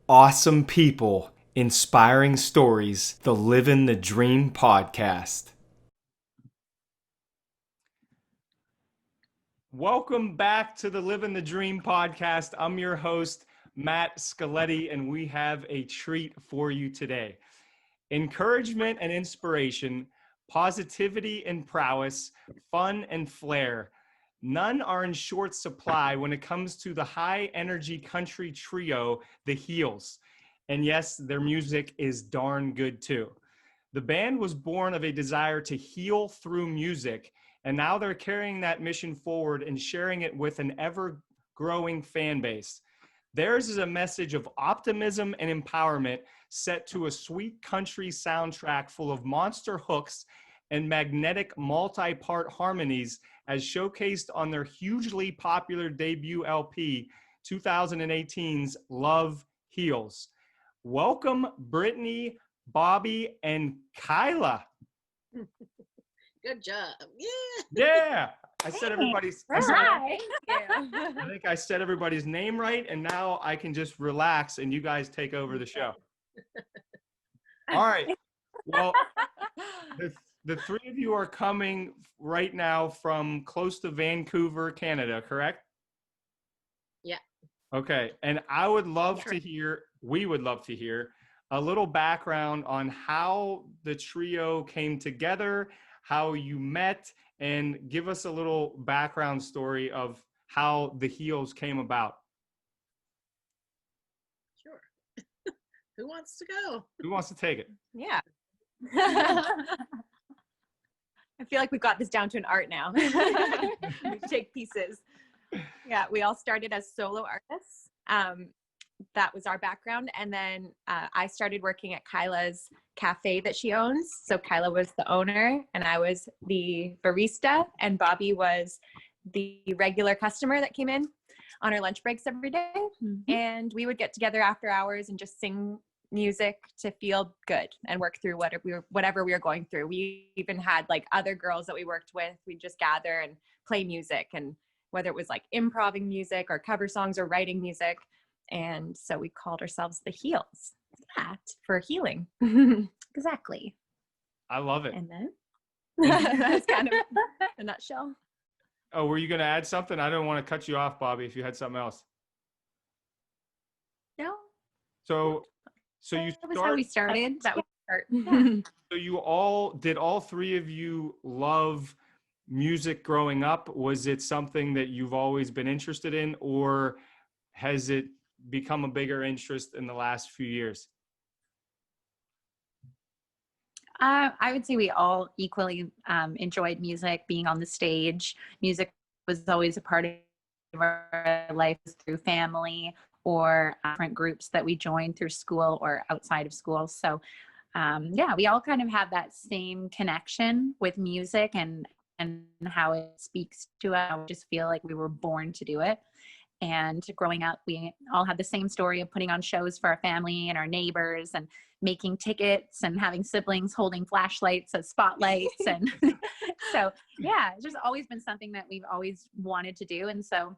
Awesome people, inspiring stories, the Living the Dream podcast. Welcome back to the Living the Dream podcast. I'm your host, Matt Scaletti, and we have a treat for you today. Encouragement and inspiration, positivity and prowess, fun and flair. None are in short supply when it comes to the high energy country trio, the Heels. And yes, their music is darn good too. The band was born of a desire to heal through music, and now they're carrying that mission forward and sharing it with an ever growing fan base. Theirs is a message of optimism and empowerment set to a sweet country soundtrack full of monster hooks and magnetic multi-part harmonies as showcased on their hugely popular debut LP, 2018's Love Heals. Welcome, Brittany, Bobby, and Kyla. Good job. Yeah. Yeah. I said everybody's. Hi. I think I said everybody's name right, and now I can just relax and you guys take over the show. All right. Well, the three of you are coming right now from close to Vancouver, Canada, correct? Yeah. Okay. And I would love to hear, we would love to hear a little background on how the trio came together, how you met, and give us a little background story of how the Heels came about. Sure. Who wants to go? Who wants to take it? Yeah. I feel like we've got this down to an art now. We take pieces. Yeah, we all started as solo artists. That was our background. And then I started working at Kyla's cafe that she owns. So Kyla was the owner and I was the barista, and Bobby was the regular customer that came in on our lunch breaks every day. Mm-hmm. And we would get together after hours and just sing music to feel good and work through whatever we were going through. We even had like other girls that we worked with. We'd just gather and play music, and whether it was like improvising music or cover songs or writing music. And so we called ourselves the Heels, that for healing. Exactly. I love it. And then that's kind of a nutshell. Oh, were you going to add something? I don't want to cut you off, Bobby, if you had something else. No. So you that was how we started. That was start. So all three of you love music growing up? Was it something that you've always been interested in, or has it become a bigger interest in the last few years? I would say we all equally enjoyed music, being on the stage. Music was always a part of our life through family or different groups that we joined through school or outside of school. So we all kind of have that same connection with music and how it speaks to us. I just feel like we were born to do it. And growing up, we all had the same story of putting on shows for our family and our neighbors and making tickets and having siblings holding flashlights as spotlights. And so, it's just always been something that we've always wanted to do. And so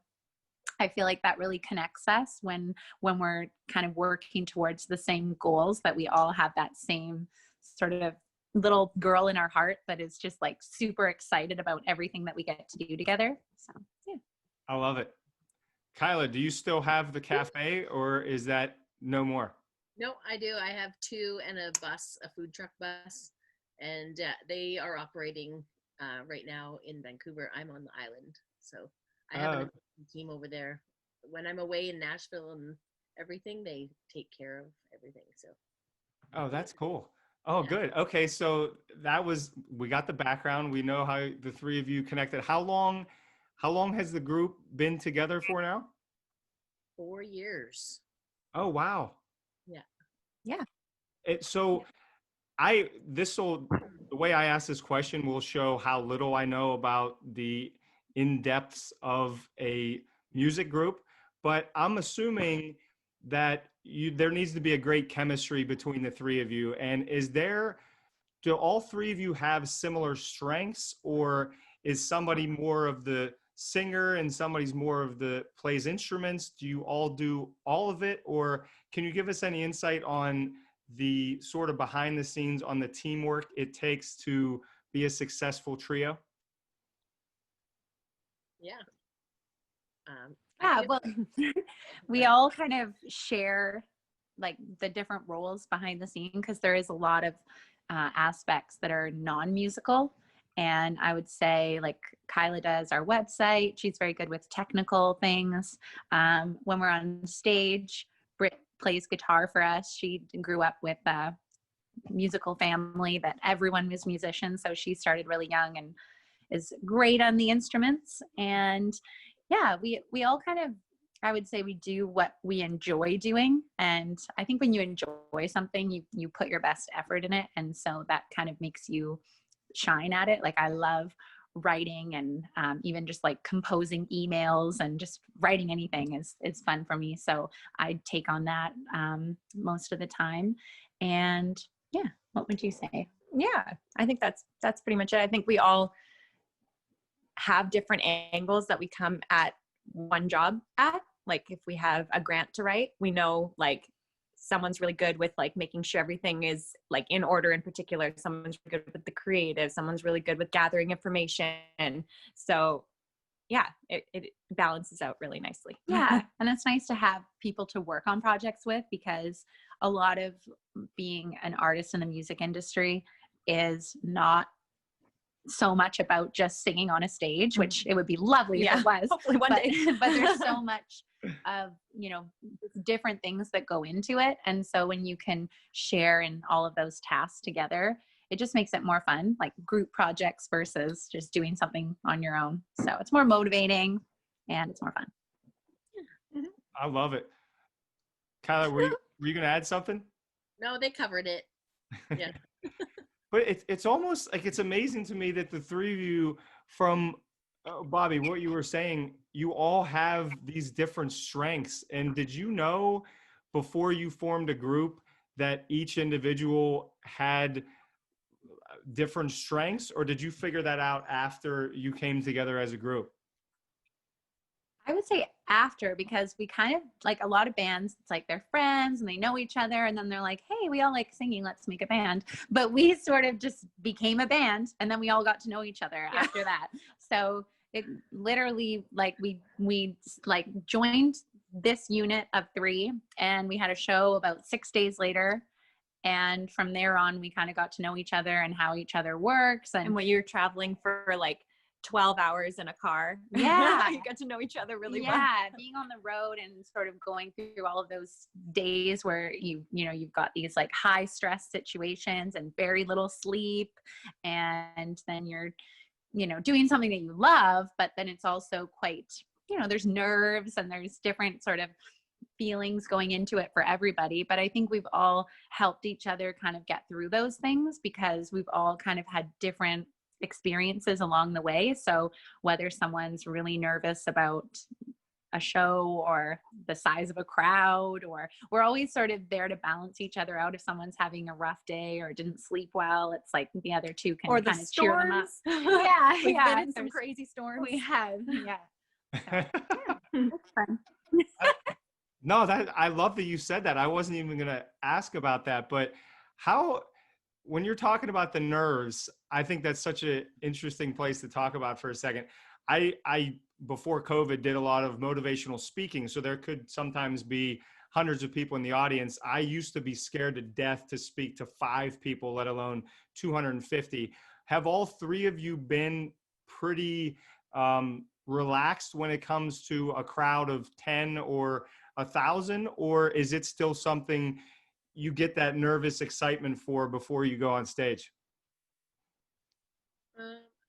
I feel like that really connects us when we're kind of working towards the same goals, that we all have that same sort of little girl in our heart that is just like super excited about everything that we get to do together. So, yeah. I love it. Kyla, do you still have the cafe, or is that no more? No, I do. I have two and a bus, a food truck bus, and they are operating right now in Vancouver. I'm on the island, so I have a team over there. When I'm away in Nashville and everything, they take care of everything. So. Oh, that's cool. Oh, good. Okay, so we got the background. We know how the three of you connected. How long has the group been together for now? 4 years. Oh, wow. Yeah. The way I ask this question will show how little I know about the in-depths of a music group, but I'm assuming that there needs to be a great chemistry between the three of you. And do all three of you have similar strengths, or is somebody more of the singer and somebody's more of the plays instruments? Do you all do all of it, or can you give us any insight on the sort of behind the scenes on the teamwork it takes to be a successful trio? Yeah. Yeah, well, we all kind of share like the different roles behind the scene because there is a lot of aspects that are non-musical. And I would say like Kyla does our website. She's very good with technical things. When we're on stage, Britt plays guitar for us. She grew up with a musical family that everyone was musicians. So she started really young and is great on the instruments. And yeah, we all kind of, I would say we do what we enjoy doing. And I think when you enjoy something, you put your best effort in it. And so that kind of makes you shine at it. Like I love writing and even just like composing emails and just writing anything is fun for me. So I take on that most of the time. And yeah, what would you say? Yeah, I think that's pretty much it. I think we all have different angles that we come at one job at. Like if we have a grant to write, we know like someone's really good with like making sure everything is like in order in particular. Someone's really good with the creative. Someone's really good with gathering information. So yeah, it balances out really nicely. Yeah. And it's nice to have people to work on projects with because a lot of being an artist in the music industry is not so much about just singing on a stage, which it would be lovely if it was. Hopefully one day. But there's so much of, different things that go into it. And so when you can share in all of those tasks together, it just makes it more fun, like group projects versus just doing something on your own. So it's more motivating and it's more fun. I love it. Kyla, were you going to add something? No, they covered it. Yeah. But it's almost like it's amazing to me that the three of you from Bobby, what you were saying, you all have these different strengths. And did you know before you formed a group that each individual had different strengths, or did you figure that out after you came together as a group? I would say after, because we kind of like a lot of bands, it's like they're friends and they know each other. And then they're like, hey, we all like singing, let's make a band. But we sort of just became a band and then we all got to know each other after that. So it literally like we like joined this unit of 3 and we had a show about 6 days later. And from there on, we kind of got to know each other and how each other works. And when you're traveling for like 12 hours in a car. Yeah. You get to know each other really well. Yeah. Being on the road and sort of going through all of those days where you've got these like high stress situations and very little sleep. And then you're, doing something that you love, but then it's also quite, there's nerves and there's different sort of feelings going into it for everybody. But I think we've all helped each other kind of get through those things because we've all kind of had different experiences along the way. So whether someone's really nervous about a show or the size of a crowd, or we're always sort of there to balance each other out. If someone's having a rough day or didn't sleep well, it's like the other two can or the kind of cheer them up. Yeah. We've been in some crazy storms. We have. Yeah. So, it's fun. No, I love that you said that. I wasn't even going to ask about that, but when you're talking about the nerves, I think that's such an interesting place to talk about for a second. I before COVID did a lot of motivational speaking, so there could sometimes be hundreds of people in the audience. I used to be scared to death to speak to 5 people, let alone 250. Have all 3 of you been pretty relaxed when it comes to a crowd of 10 or 1,000, or is it still something you get that nervous excitement for before you go on stage?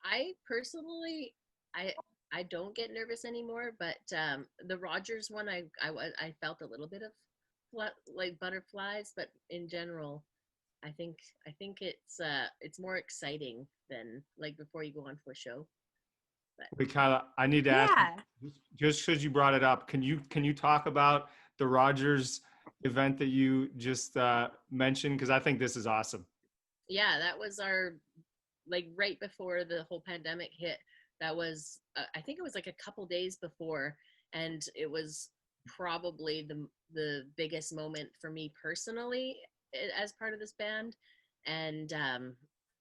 I personally, I don't get nervous anymore, but the Rogers one, I felt a little bit of like butterflies, but in general, I think it's more exciting than like before you go on to a show. But, wait, Kyla, I need to ask you, just because you brought it up, can you talk about the Rogers event that you just mentioned? Because I think this is awesome. Yeah, that was our like right before the whole pandemic hit. That was I think it was like a couple days before, and it was probably the biggest moment for me personally as part of this band. And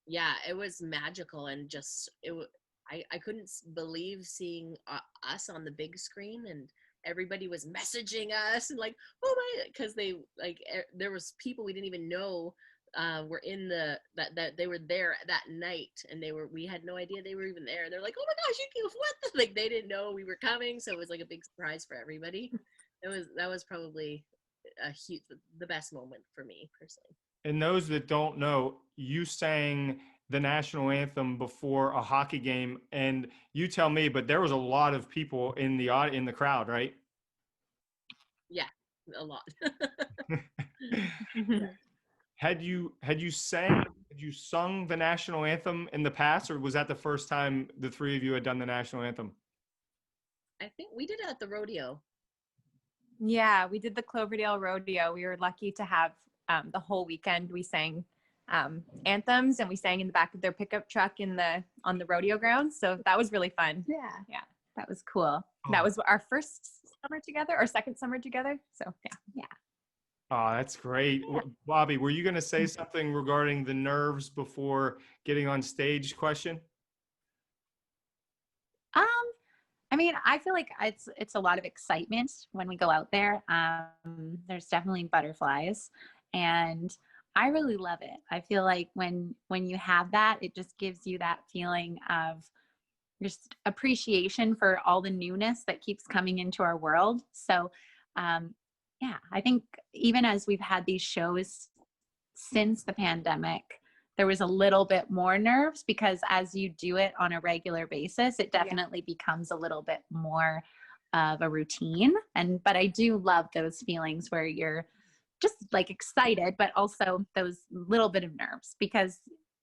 yeah, it was magical, and just I couldn't believe seeing us on the big screen, and everybody was messaging us and like, oh my, because they like there was people we didn't even know were in that they were there that night, and we had no idea they were even there. And they're like, oh my gosh, you what the, like they didn't know we were coming, so it was like a big surprise for everybody. That was probably the best moment for me personally. And those that don't know, you sang the national anthem before a hockey game, and you tell me, but there was a lot of people in the crowd, right? Yeah, a lot. Had you sung the national anthem in the past, or was that the first time the three of you had done the national anthem? I think we did it at the rodeo. Yeah, we did the Cloverdale Rodeo. We were lucky to have the whole weekend. We sang anthems, and we sang in the back of their pickup truck on the rodeo grounds. So that was really fun. Yeah, that was cool. That was our first summer together, or second summer together. So yeah. Oh, that's great. Yeah. Bobby, were you going to say something regarding the nerves before getting on stage question? I mean, I feel like it's a lot of excitement when we go out there. There's definitely butterflies, and I really love it. I feel like when you have that, it just gives you that feeling of just appreciation for all the newness that keeps coming into our world. So, yeah, I think even as we've had these shows since the pandemic, there was a little bit more nerves, because as you do it on a regular basis, it definitely becomes a little bit more of a routine. But I do love those feelings where you're just like excited, but also those little bit of nerves, because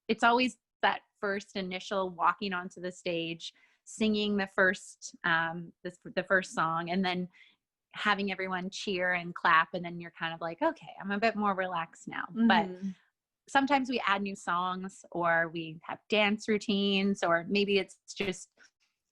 it's always that first initial walking onto the stage, singing the first song, and then having everyone cheer and clap, and then you're kind of like, okay, I'm a bit more relaxed now. Mm-hmm. But sometimes we add new songs, or we have dance routines, or maybe it's just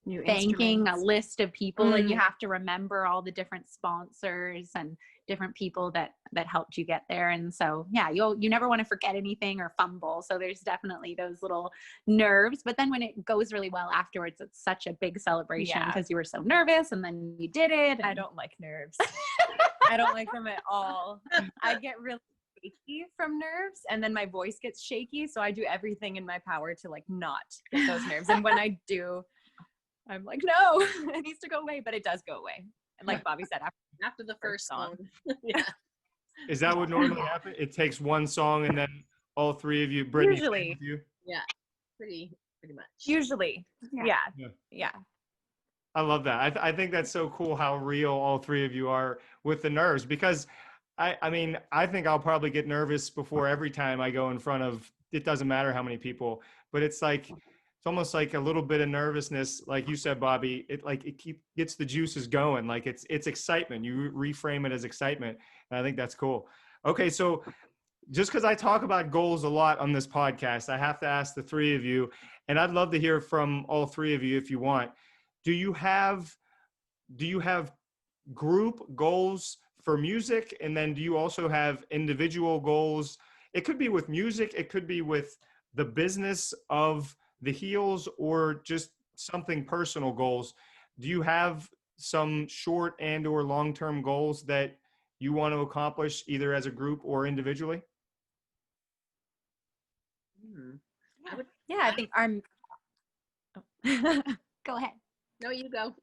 New thanking a list of people, and you Mm. have to remember all the different sponsors and different people that helped you get there. And so yeah, you never want to forget anything or fumble, so there's definitely those little nerves. But then when it goes really well afterwards, it's such a big celebration, because you were so nervous and then you did it. I don't like nerves. I don't like them at all. I get really shaky from nerves, and then my voice gets shaky, so I do everything in my power to like not get those nerves. And when I do, I'm like, no, it needs to go away, but it does go away. And like Bobby said, After the first song. Yeah. Is that what normally happens? It takes one song, and then all three of you, Brittany, sing Usually. with you? Yeah. Pretty much. usually, Yeah. yeah. I love that. I think that's so cool how real all three of you are with the nerves, because I mean, I think I'll probably get nervous before every time I go in front of, it doesn't matter how many people, but it's almost like a little bit of nervousness. Like you said, Bobby, it gets the juices going. Like it's excitement. You reframe it as excitement. And I think that's cool. Okay. So just because I talk about goals a lot on this podcast, I have to ask the three of you, and I'd love to hear from all three of you if you want. Do you have group goals for music? And then do you also have individual goals? It could be with music, it could be with the business of the Heels, or just something personal goals. Do you have some short and or long-term goals that you want to accomplish either as a group or individually? I think our Go ahead. No, you go.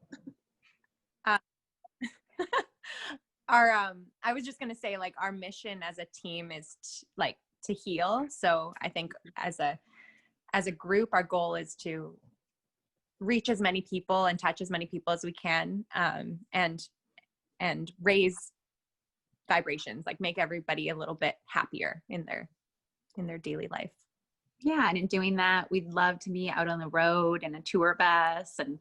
I was just gonna say, like, our mission as a team is to heal. So I think as a group, our goal is to reach as many people and touch as many people as we can, and raise vibrations, like make everybody a little bit happier in their daily life. Yeah, and in doing that, we'd love to be out on the road in a tour bus and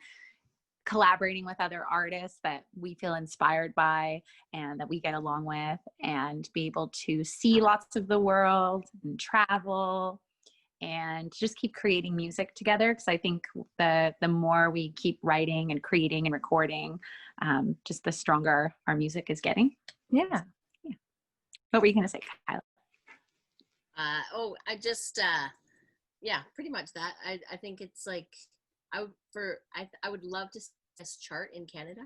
collaborating with other artists that we feel inspired by and that we get along with, and be able to see lots of the world and travel and just keep creating music together. Because I think the more we keep writing and creating and recording, just the stronger our music is getting. Yeah. What were you going to say, Kyla? I just, yeah, pretty much that. I think it's like, I would love to see this chart in Canada,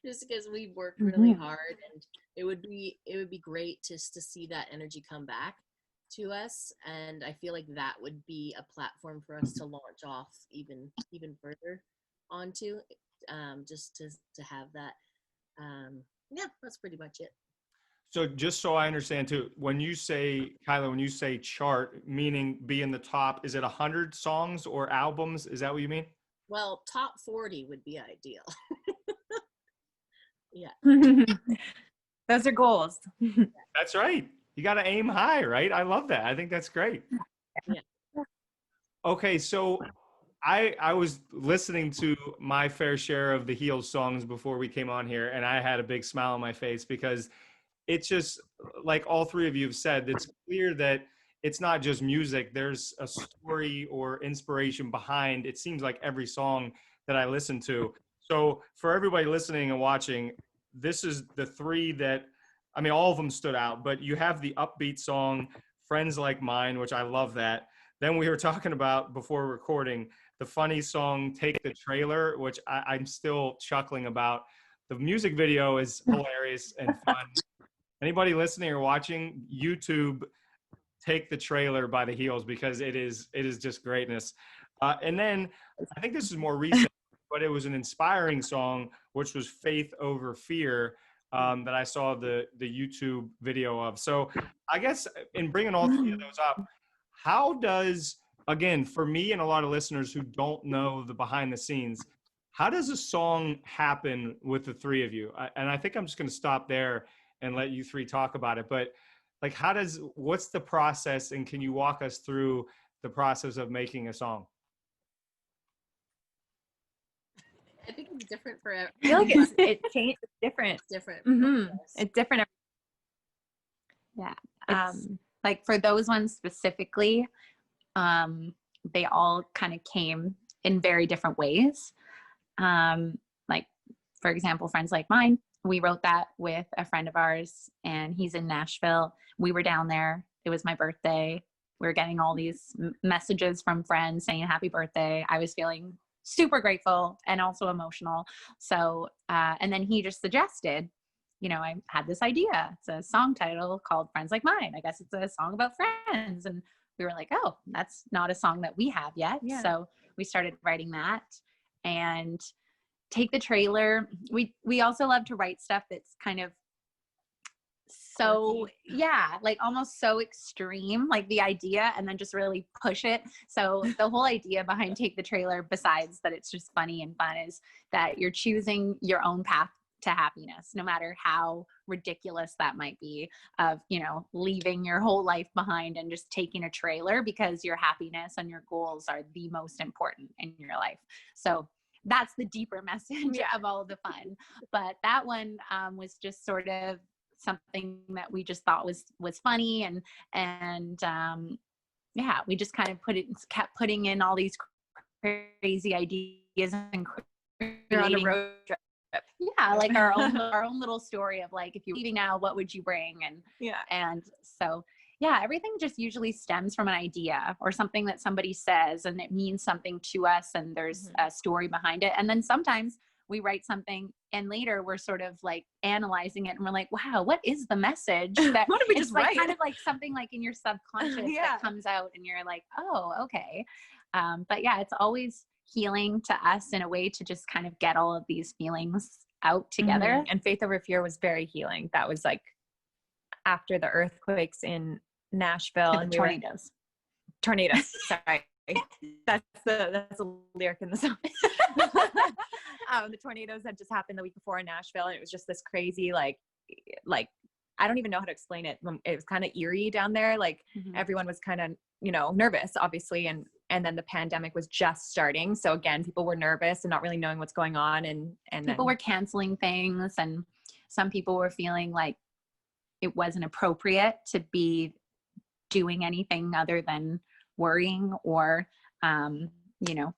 just because we've worked really hard, and it would be great just to see that energy come back to us. And I feel like that would be a platform for us to launch off even further onto, just to have that. Yeah, that's pretty much it. So just so I understand too, when you say, Kyla, when you say chart, meaning be in the top, is it 100 songs or albums? Is that what you mean? Well, top 40 would be ideal. Yeah. Those are goals. That's right. You got to aim high, right? I love that. I think that's great. Yeah. Okay, so I was listening to my fair share of the Heels songs before we came on here, and I had a big smile on my face because it's just like all three of you have said, it's clear that it's not just music. There's a story or inspiration behind, it seems like, every song that I listen to. So for everybody listening and watching, this is the three that, I mean, all of them stood out, but you have the upbeat song, Friends Like Mine, which I love that. Then we were talking about before recording the funny song, Take the Trailer, which I'm still chuckling about. The music video is hilarious and fun. Anybody listening or watching, YouTube, Take the Trailer by the Heels, because it is just greatness. And then I think this is more recent, but it was an inspiring song, which was Faith Over Fear, that I saw the YouTube video of. So I guess in bringing all three of those up, how does, again, for me and a lot of listeners who don't know the behind the scenes, how does a song happen with the three of you? And I think I'm just going to stop there and let you three talk about it. But like, what's the process, and can you walk us through the process of making a song? I think it's different for everyone. I feel like it changes. It's different. It's different. It's different. Yeah. Like for those ones specifically, they all kind of came in very different ways. Like, for example, Friends Like Mine, we wrote that with a friend of ours, and he's in Nashville. We were down there. It was my birthday. We were getting all these messages from friends saying happy birthday. I was feeling super grateful and also emotional. So, and then he just suggested, I had this idea. It's a song title called Friends Like Mine. I guess it's a song about friends. And we were like, oh, that's not a song that we have yet. Yeah. So we started writing that. And Take the Trailer. We also love to write stuff that's kind of so, yeah, like almost so extreme, like the idea, and then just really push it. So the whole idea behind Take the Trailer, besides that it's just funny and fun, is that you're choosing your own path to happiness, no matter how ridiculous that might be, of, leaving your whole life behind and just taking a trailer because your happiness and your goals are the most important in your life. So that's the deeper message of all of the fun. But that one was just sort of something that we just thought was funny, and yeah, we just kind of kept putting in all these crazy ideas and you're on a road trip. Yeah, like our own little story of like, if you're leaving now, what would you bring? And so yeah, everything just usually stems from an idea or something that somebody says, and it means something to us, and there's a story behind it. And then sometimes we write something and later we're sort of like analyzing it and we're like, wow, what is the message that what did we just write? Kind of like something like in your subconscious that comes out, and you're like, oh, okay. But yeah, it's always healing to us in a way to just kind of get all of these feelings out together. And Faith Over Fear was very healing. That was like after the earthquakes in Nashville and tornadoes. Sorry. That's the lyric in the song. The tornadoes had just happened the week before in Nashville, and it was just this crazy, like I don't even know how to explain it. It was kind of eerie down there. Like everyone was kind of, nervous, obviously. And then the pandemic was just starting. So again, people were nervous and not really knowing what's going on. And people were canceling things, and some people were feeling like it wasn't appropriate to be doing anything other than worrying or, you know,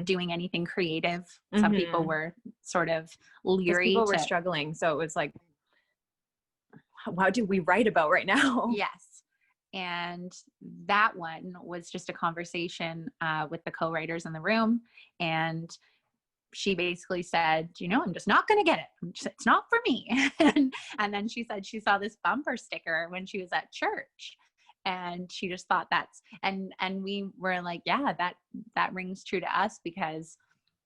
doing anything creative. Some people were sort of leery. People were struggling. So it was like, what do we write about right now? Yes. And that one was just a conversation with the co-writers in the room. And she basically said, you know, I'm just not going to get it. It's not for me. And then she said she saw this bumper sticker when she was at church. And she just thought and we were like, yeah, that rings true to us, because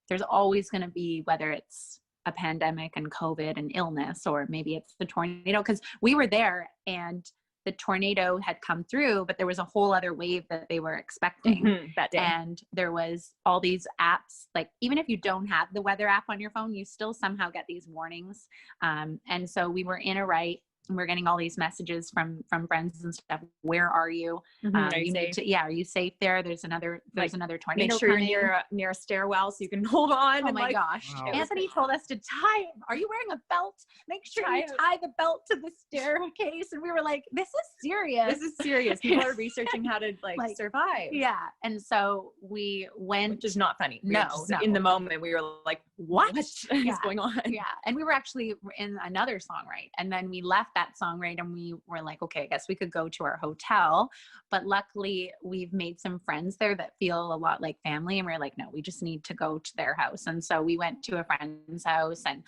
there's always going to be, whether it's a pandemic and COVID and illness, or maybe it's the tornado, because we were there and the tornado had come through, but there was a whole other wave that they were expecting that day. And there was all these apps, like even if you don't have the weather app on your phone, you still somehow get these warnings. And so we were in a right, and we're getting all these messages from friends and stuff. Where are you? Are you you need safe? to, are you safe there? There's another tornado. Make sure coming. you're near a stairwell so you can hold on. Oh and my gosh. Wow. Anthony told us to tie. Are you wearing a belt? Make sure you tie the belt to the staircase. And we were like, this is serious. This is serious. People are researching how to like survive. Yeah. And so we went. Which is not funny. No, In the moment, we were like, what is going on? Yeah. And we were actually in another songwrite. And then we left that songwrite and we were like, okay, I guess we could go to our hotel. But luckily we've made some friends there that feel a lot like family. And we're like, no, we just need to go to their house. And so we went to a friend's house and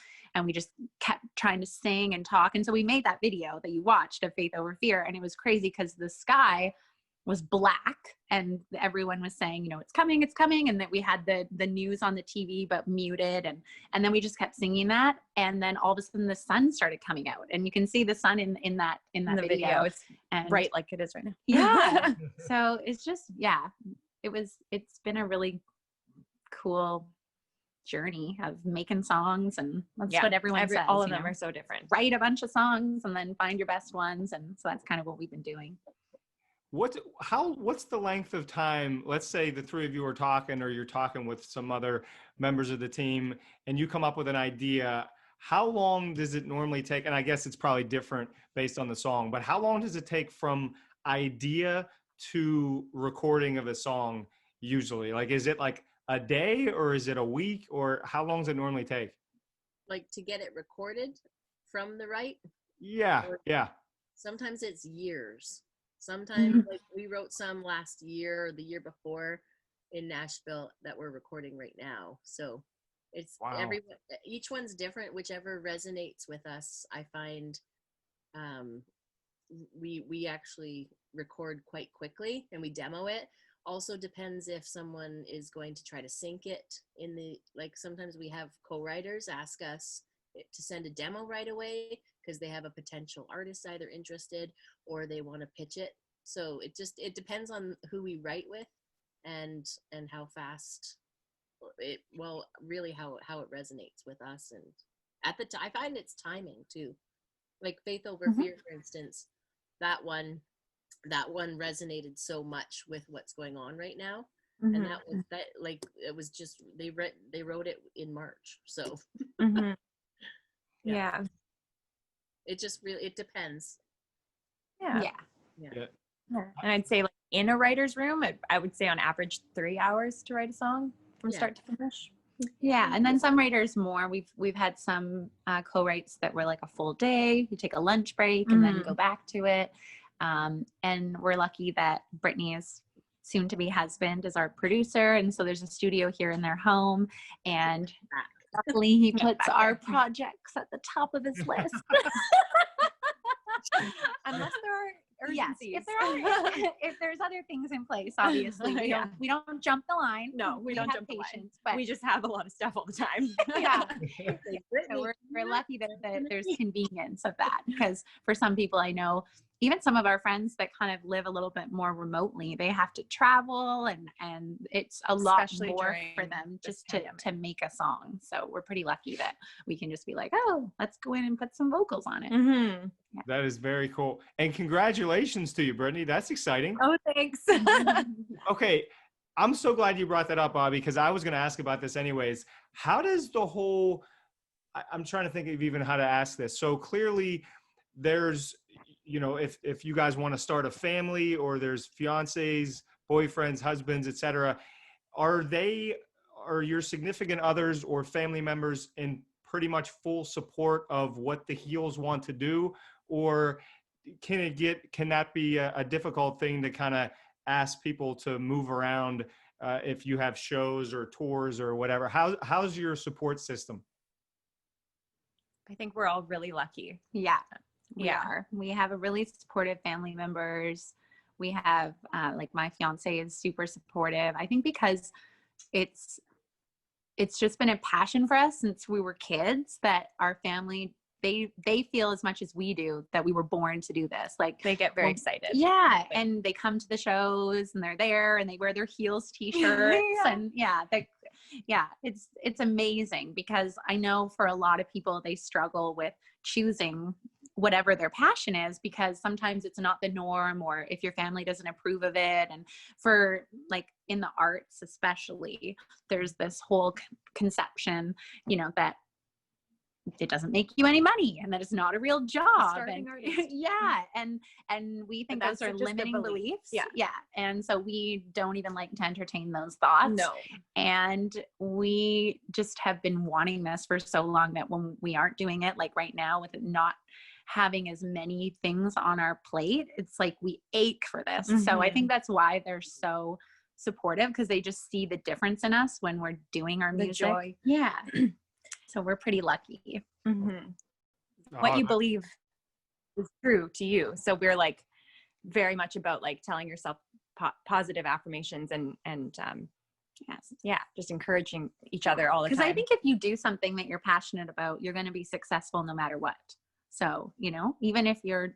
we just kept trying to sing and talk. And so we made that video that you watched of Faith Over Fear. And it was crazy because the sky was black and everyone was saying, you know, it's coming. And that we had the news on the TV, but muted. And then we just kept singing that. And then all of a sudden the sun started coming out, and you can see the sun in that video. It's bright like it is right now. Yeah. So it's just, it's been a really cool journey of making songs, and that's what everyone says. All of them are so different. Write a bunch of songs and then find your best ones. And so that's kind of what we've been doing. What's the length of time? Let's say the three of you are talking, or you're talking with some other members of the team, and you come up with an idea. How long does it normally take? And I guess it's probably different based on the song, but how long does it take from idea to recording of a song usually? Like, is it like a day, or is it a week, or how long does it normally take? Like to get it recorded from the right? Yeah. Sometimes it's years. Sometimes like we wrote some last year or the year before in Nashville that we're recording right now. So it's each one's different. Whichever resonates with us, I find we actually record quite quickly and we demo it. Also depends if someone is going to try to sync it in the, like sometimes we have co-writers ask us to send a demo right away because they have a potential artist either interested or they want to pitch it. So it depends on who we write with and how fast really how it resonates with us. And at the time, I find it's timing too. Like Faith Over Fear, for instance, that one resonated so much with what's going on right now. And it was just they wrote it in March. So Yeah. It just really, it depends. Yeah. And I'd say like in a writer's room, I would say on average 3 hours to write a song from start to finish. Yeah. And then some writers more. We've had some co-writes that were like a full day. You take a lunch break and then go back to it. And we're lucky that Brittany's soon-to-be husband is our producer. And so there's a studio here in their home. And luckily he puts our projects at the top of his list. Unless there are urgencies. Yes, if there's other things in place, obviously we don't jump the line. No, we don't jump patience, the line. but we just have a lot of stuff all the time. So we're lucky that there's convenience of that, because for some people I know, even some of our friends that kind of live a little bit more remotely, they have to travel and it's a lot more for them just to make a song. So we're pretty lucky that we can just be like, oh, let's go in and put some vocals on it. Yeah. That is very cool. And congratulations to you, Brittany. That's exciting. Oh, thanks. Okay. I'm so glad you brought that up, Bobby, because I was going to ask about this anyways. How does the whole, I'm trying to think of even how to ask this. So clearly there's, you know, if you guys want to start a family or there's fiancés, boyfriends, husbands, etc. Are your significant others or family members in pretty much full support of what the heels want to do, or can that be a difficult thing to kind of ask people to move around if you have shows or tours or whatever? How's your support system? I think we're all really lucky. Yeah, we Yeah. are. We have a really supportive family members. We have like my fiance is super supportive. I think because it's just been a passion for us since we were kids, that our family, they feel as much as we do that we were born to do this. Like They get very excited. Yeah, and they come to the shows and they're there and they wear their heels t-shirts and it's amazing, because I know for a lot of people they struggle with choosing whatever their passion is, because sometimes it's not the norm, or if your family doesn't approve of it. And for like in the arts especially, there's this whole conception, that it doesn't make you any money and that it's not a real job. And we think those are limiting beliefs. Yeah. And so we don't even like to entertain those thoughts. No. And we just have been wanting this for so long that when we aren't doing it, like right now with it not having as many things on our plate, it's like we ache for this. Mm-hmm. So I think that's why they're so supportive, because they just see the difference in us when we're doing our music. Joy. Yeah. So we're pretty lucky. Mm-hmm. What you believe is true to you. So we're like very much about like telling yourself positive affirmations and just encouraging each other all the time. Because I think if you do something that you're passionate about, you're going to be successful no matter what. So, even if you're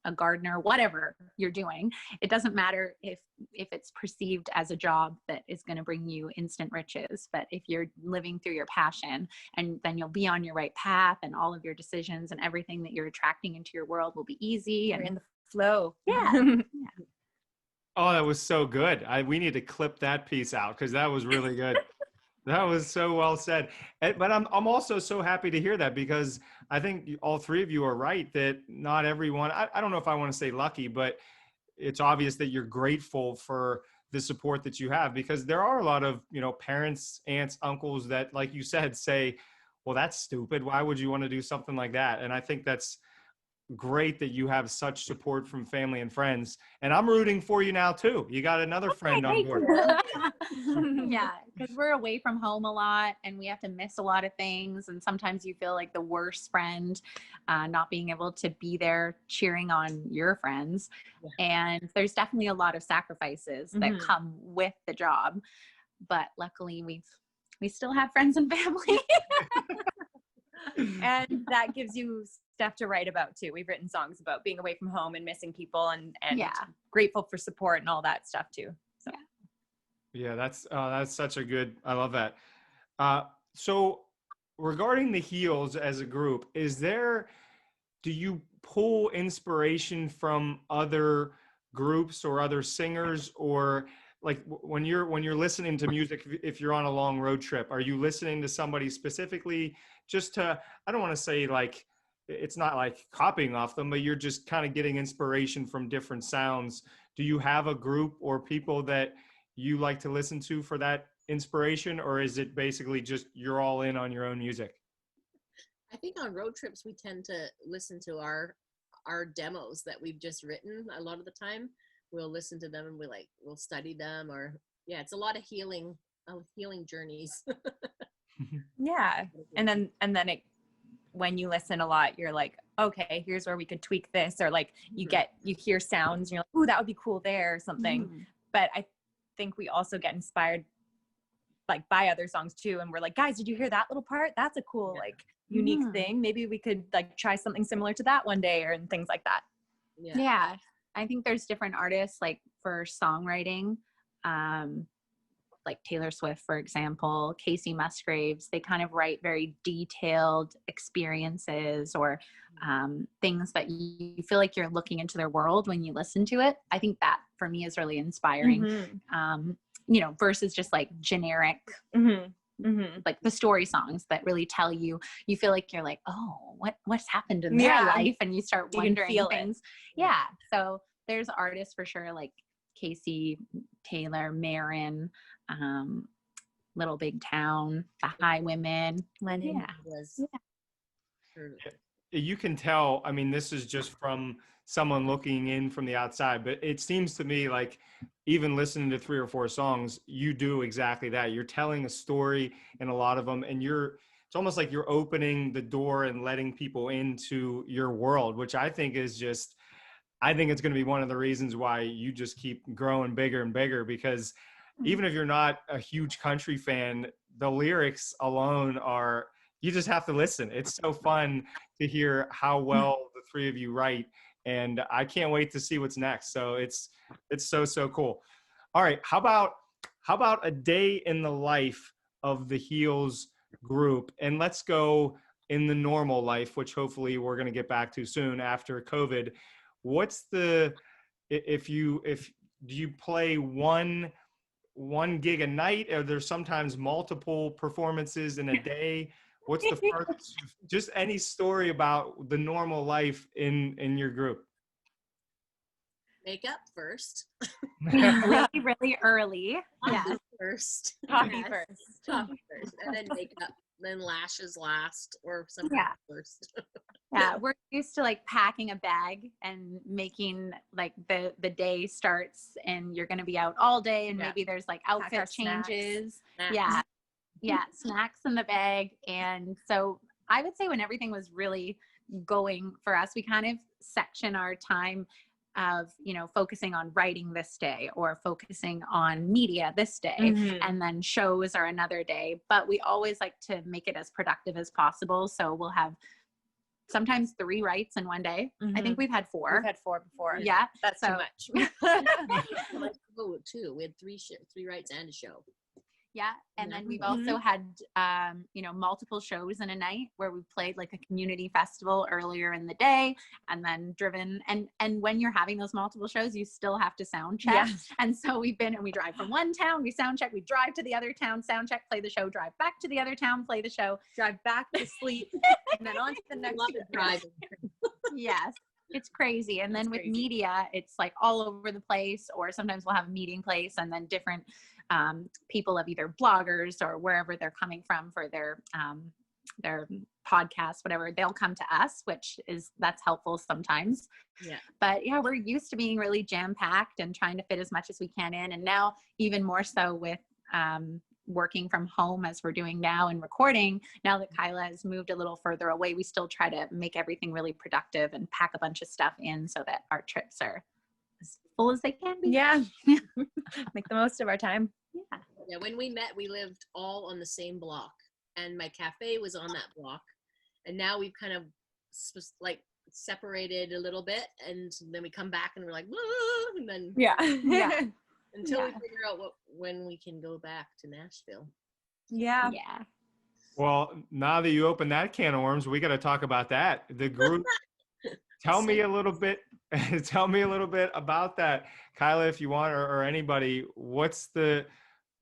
a gardener, whatever you're doing, it doesn't matter if it's perceived as a job that is going to bring you instant riches. But if you're living through your passion, and then you'll be on your right path, and all of your decisions and everything that you're attracting into your world will be easy. You're in the flow. Yeah. Oh, that was so good. We need to clip that piece out because that was really good. That was so well said. But I'm also so happy to hear that, because I think all three of you are right that not everyone, I don't know if I want to say lucky, but it's obvious that you're grateful for the support that you have, because there are a lot of, parents, aunts, uncles that, like you said, say, well, that's stupid. Why would you want to do something like that? And I think that's great that you have such support from family and friends. And I'm rooting for you now too. You got another friend on board. Yeah, because we're away from home a lot and we have to miss a lot of things. And sometimes you feel like the worst friend, not being able to be there cheering on your friends. Yeah. And there's definitely a lot of sacrifices that come with the job. But luckily we still have friends and family. And that gives you stuff to write about too. We've written songs about being away from home and missing people and grateful for support and all that stuff too. So. Yeah, that's such a good, I love that. So regarding the Heels as a group, do you pull inspiration from other groups or other singers, or like when you're listening to music, if you're on a long road trip, are you listening to somebody specifically just to, I don't want to say like, it's not like copying off them, but you're just kind of getting inspiration from different sounds. Do you have a group or people that you like to listen to for that inspiration, or is it basically just you're all in on your own music? I think on road trips, we tend to listen to our demos that we've just written. A lot of the time we'll listen to them and we'll study them, or it's a lot of healing journeys. Yeah. And then when you listen a lot, you're like, okay, here's where we could tweak this, or like you hear sounds and you're like, ooh, that would be cool there or something. But I think we also get inspired like by other songs too. And we're like, guys, did you hear that little part? That's a cool, like unique thing. Maybe we could like try something similar to that one day, and things like that. Yeah. I think there's different artists like for songwriting, like Taylor Swift, for example, Casey Musgraves, they kind of write very detailed experiences or things that you feel like you're looking into their world when you listen to it. I think that for me is really inspiring, versus just like generic, like the story songs that really tell you feel like you're like, oh, what's happened in their life? And you start wondering things. Yeah. So there's artists for sure, like Casey, Taylor, Marin, Little Big Town, the Highwomen. Lennon. Yeah. Was You can tell, I mean, this is just from someone looking in from the outside, but it seems to me like even listening to 3 or 4 songs, you do exactly that. You're telling a story in a lot of them, and it's almost like you're opening the door and letting people into your world, which I think is just, I think it's going to be one of the reasons why you just keep growing bigger and bigger, because even if you're not a huge country fan, the lyrics alone are, you just have to listen. It's so fun to hear how well the 3 of you write, and I can't wait to see what's next. So it's so cool. All right, how about a day in the life of the Heels group, and let's go in the normal life, which hopefully we're going to get back to soon after COVID. What's the, if do you play one gig a night? Are there sometimes multiple performances in a day? What's the first, just any story about the normal life in your group? makeup first. Really, really early. Coffee first. Coffee Yes. first. Coffee first. And then makeup. Then lashes last, or something Yeah. first. Yeah, we're used to like packing a bag and making like the day starts and you're going to be out all day, and Yeah. maybe there's like our outfit snacks. changes. Snacks. Yeah, snacks in the bag. And so I would say when everything was really going for us, we kind of section our time of, focusing on writing this day or focusing on media this day. Mhm. And then shows are another day, but we always like to make it as productive as possible. So we'll have sometimes 3 writes in one day. I think we've had 4. We've had 4 before. Yeah. That's So- too much. Like, oh, 2. We had 3 writes and a show. Yeah. And then we've Mhm. also had, multiple shows in a night where we played like a community festival earlier in the day and then driven. And when you're having those multiple shows, you still have to sound check. Yeah. And so we drive from one town, we sound check, we drive to the other town, sound check, play the show, drive back to the other town, play the show. Drive back to sleep and then on to the next Love show. it driving. Yes. It's crazy. And then It's with crazy. media, it's like all over the place, or sometimes we'll have a meeting place and then different people of either bloggers or wherever they're coming from for their podcast, whatever, they'll come to us, that's helpful sometimes. Yeah. But yeah, we're used to being really jam packed and trying to fit as much as we can in. And now even more so with working from home as we're doing now and recording, now that Kyla has moved a little further away, we still try to make everything really productive and pack a bunch of stuff in so that our trips are as full as they can be. Yeah. Make the most of our time. Yeah. Yeah, when we met, we lived all on the same block, and my cafe was on that block. And now we've kind of separated a little bit, and then we come back and we're like, woo, and then Yeah. Yeah. until we Yeah. figure out when we can go back to Nashville. Yeah. Yeah. Well, now that you open that can of worms, we got to talk about that. The group. Tell me a little bit about that, Kyla, if you want, or anybody.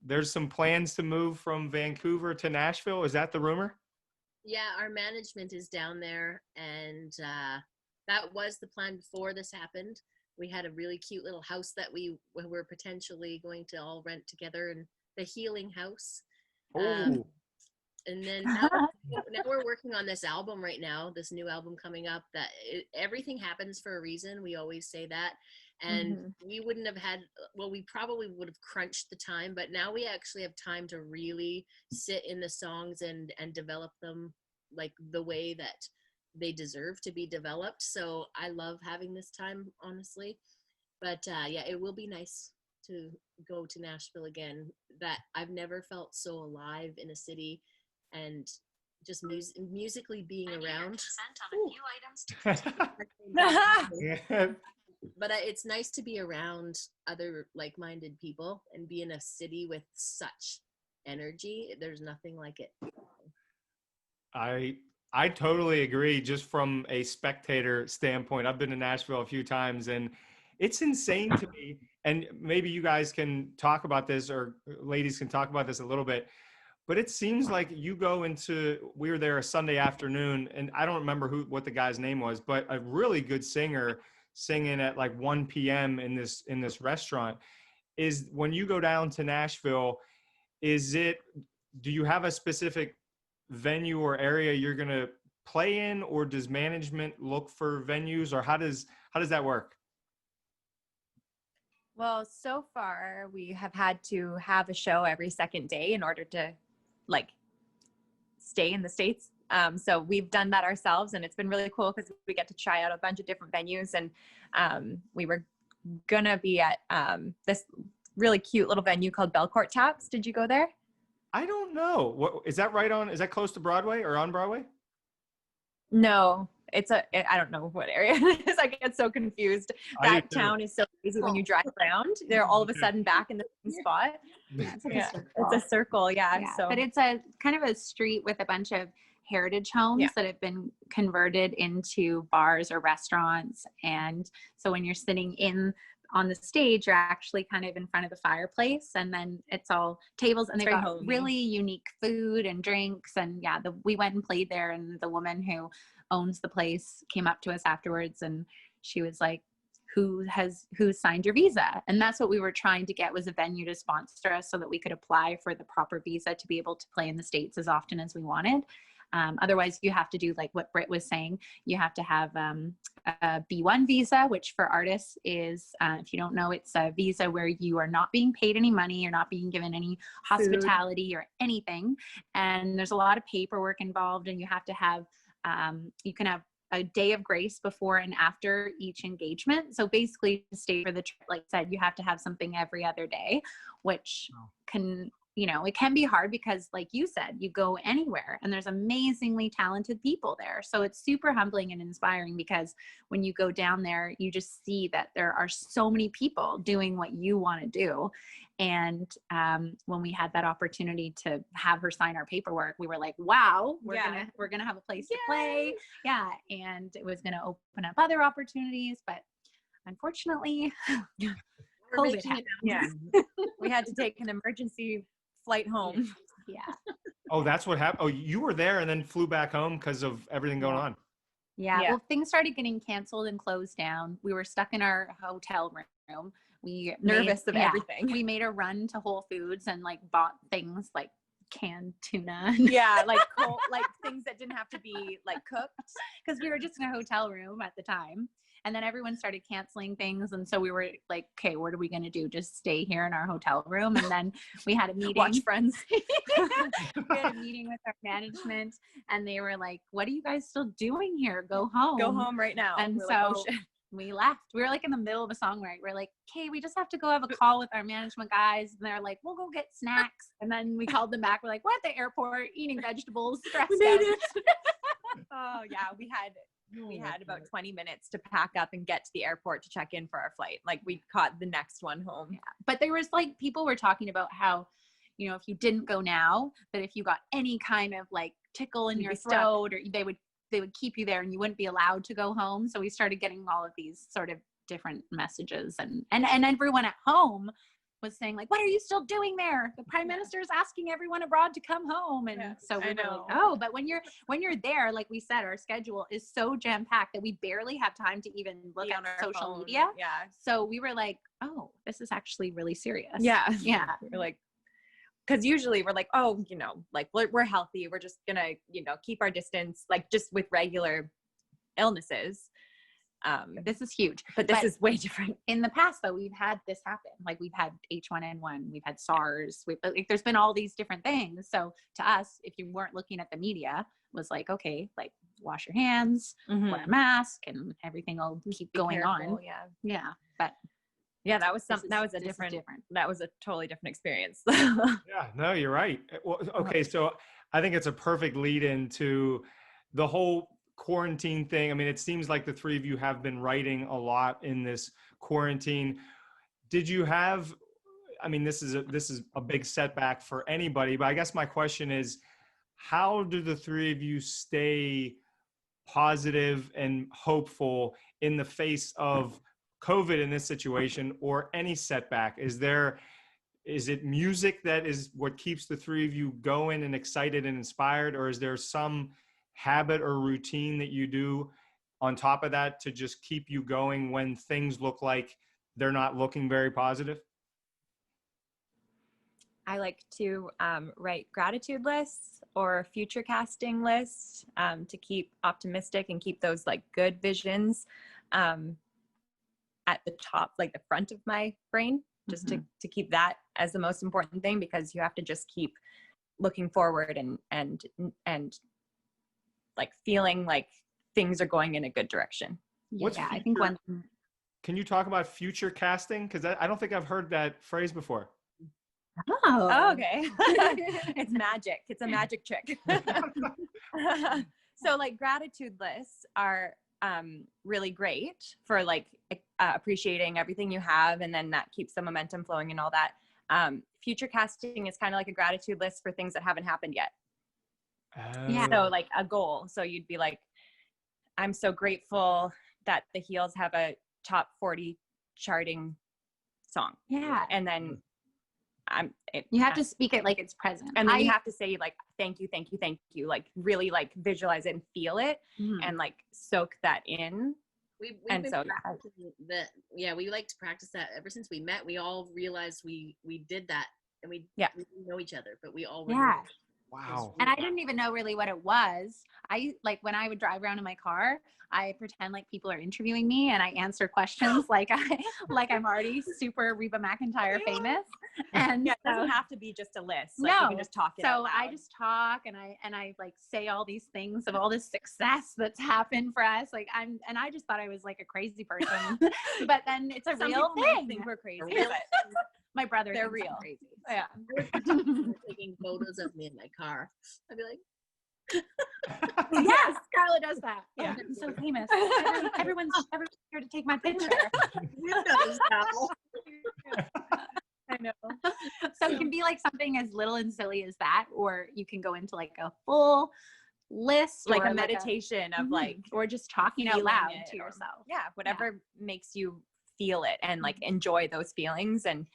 There's some plans to move from Vancouver to Nashville. Is that the rumor? Yeah, our management is down there, and that was the plan before this happened. We had a really cute little house that we were potentially going to all rent together, and the Healing House. Oh, And then now we're working on this album right now, this new album coming up, that everything happens for a reason. We always say that. And we wouldn't have we probably would have crunched the time, but now we actually have time to really sit in the songs and develop them like the way that they deserve to be developed. So I love having this time, honestly. But yeah, it will be nice to go to Nashville again. That I've never felt so alive in a city. And just musically being around. But it's nice to be around other like-minded people and be in a city with such energy. There's nothing like it. I totally agree. Just from a spectator standpoint, I've been to Nashville a few times, and it's insane to me. And maybe you guys can talk about this, or ladies can talk about this a little bit. But it seems like we were there a Sunday afternoon, and I don't remember what the guy's name was, but a really good singer singing at like 1 p.m. in this restaurant. Is when you go down to Nashville, do you have a specific venue or area you're going to play in, or does management look for venues, or how does that work? Well, so far we have had to have a show every second day in order to like stay in the States. So we've done that ourselves, and it's been really cool because we get to try out a bunch of different venues. And we were gonna be at this really cute little venue called Belcourt Taps. Did you go there? I don't know. What is that is that close to Broadway or on Broadway? No, I don't know what area it is. I get so confused. That town is so crazy when you drive around. They're all of a sudden back in the same spot. It's like Yeah, a circle. it's a circle. Yeah. So, but it's a kind of a street with a bunch of heritage homes that have been converted into bars or restaurants. And so when you're sitting on the stage, you're actually kind of in front of the fireplace, and then it's all tables, and they've got homey. really unique food and drinks. And yeah, we went and played there, and the woman who owns the place came up to us afterwards, and she was like, who signed your visa? And that's what we were trying to get, was a venue to sponsor us so that we could apply for the proper visa to be able to play in the States as often as we wanted. Otherwise, you have to do like what Britt was saying. You have to have a B1 visa, which for artists is, if you don't know, it's a visa where you are not being paid any money, you're not being given any hospitality or anything. And there's a lot of paperwork involved, and you have to have, you can have a day of grace before and after each engagement. So basically, to stay for the trip, like I said, you have to have something every other day, which can, it can be hard because, like you said, you go anywhere and there's amazingly talented people there. So it's super humbling and inspiring, because when you go down there, you just see that there are so many people doing what you want to do. And when we had that opportunity to have her sign our paperwork, we were like, wow, we're gonna have a place to play. Yeah. And it was gonna open up other opportunities, but unfortunately, COVID happened. Yeah. We had to take an emergency flight home. Yeah. Oh, that's what happened. Oh, you were there and then flew back home because of everything going on. Yeah. Well, things started getting canceled and closed down. We were stuck in our hotel room. We nervous of everything. We made a run to Whole Foods and like bought things like canned tuna. Like cold, like things that didn't have to be like cooked, because we were just in a hotel room at the time. And then everyone started canceling things. And so we were like, okay, what are we going to do? Just stay here in our hotel room? And then we had a meeting. Watch Friends. We had a meeting with our management, and they were like, what are you guys still doing here? Go home. Go home right now. And we're so like, oh, shit. We left. We were like in the middle of a song, right? We're like, okay, we just have to go have a call with our management guys. And they're like, we'll go get snacks. And then we called them back. We're like, we're at the airport eating vegetables. We made it. Oh yeah, we had about 20 minutes to pack up and get to the airport to check in for our flight. Like we caught the next one home. Yeah. But there was like, people were talking about how, if you didn't go now, that if you got any kind of like tickle in your throat, or they would keep you there and you wouldn't be allowed to go home. So we started getting all of these sort of different messages, and everyone at home was saying like, what are you still doing there? The Prime Minister is asking everyone abroad to come home. And so we were like, oh, but when you're there, like we said, our schedule is so jam-packed that we barely have time to even look at social media. Yeah. So we were like, oh, this is actually really serious. Yeah. Yeah. We're like, because usually we're like, oh, like we're healthy. We're just gonna, keep our distance, like just with regular illnesses. This is huge, but this is way different. In the past, though, we've had this happen. Like we've had H1N1, we've had SARS. There's been all these different things. So to us, if you weren't looking at the media, was like, okay, like wash your hands, wear a mask, and everything will keep going on. Yeah. But yeah, that was a totally different experience. Yeah, no, you're right. Well, okay, so I think it's a perfect lead into the whole quarantine thing. I mean, it seems like the three of you have been writing a lot in this quarantine. Did you have, I mean, this is a big setback for anybody, but I guess my question is, how do the three of you stay positive and hopeful in the face of COVID in this situation, or any setback? Is it music that is what keeps the three of you going and excited and inspired, or is there some habit or routine that you do on top of that to just keep you going when things look like they're not looking very positive? I like to write gratitude lists or future casting lists to keep optimistic and keep those like good visions at the top, like the front of my brain, just to keep that as the most important thing, because you have to just keep looking forward and like feeling like things are going in a good direction. What's yeah, future, I think one. Can you talk about future casting? Because I don't think I've heard that phrase before. Oh, okay. It's magic. It's a magic trick. So like gratitude lists are really great for like appreciating everything you have, and then that keeps the momentum flowing and all that. Future casting is kind of like a gratitude list for things that haven't happened yet. Yeah. So like a goal. So you'd be like, I'm so grateful that the Heels have a top 40 charting song. Yeah. And then you have to speak it like it's present. And then you have to say like, thank you, thank you, thank you. Like really like visualize it and feel it and like soak that in. We've been practicing that. Yeah, we like to practice that ever since we met. We all realized we did that, and we didn't know each other, but we all were. Wow. And I didn't even know really what it was. I like when I would drive around in my car, I pretend like people are interviewing me and I answer questions like I'm already super Reba McEntire famous. And it doesn't have to be just a list. Like, no, you can just talk it out loud. I just talk and I like say all these things of all this success that's happened for us. Like I just thought I was like a crazy person, but then it's a real thing. I think we're crazy, but my brother, they're thinks I'm real. crazy. Yeah. Taking photos of me in my car. I'd be like, yes, Carla does that. Yeah. Oh, I'm so famous. Everyone's here to take my picture. I know. So it can be like something as little and silly as that, or you can go into like a full list, Like or a meditation of like, or just talking out feeling loud it, to yourself. Yeah, whatever makes you feel it and like enjoy those feelings and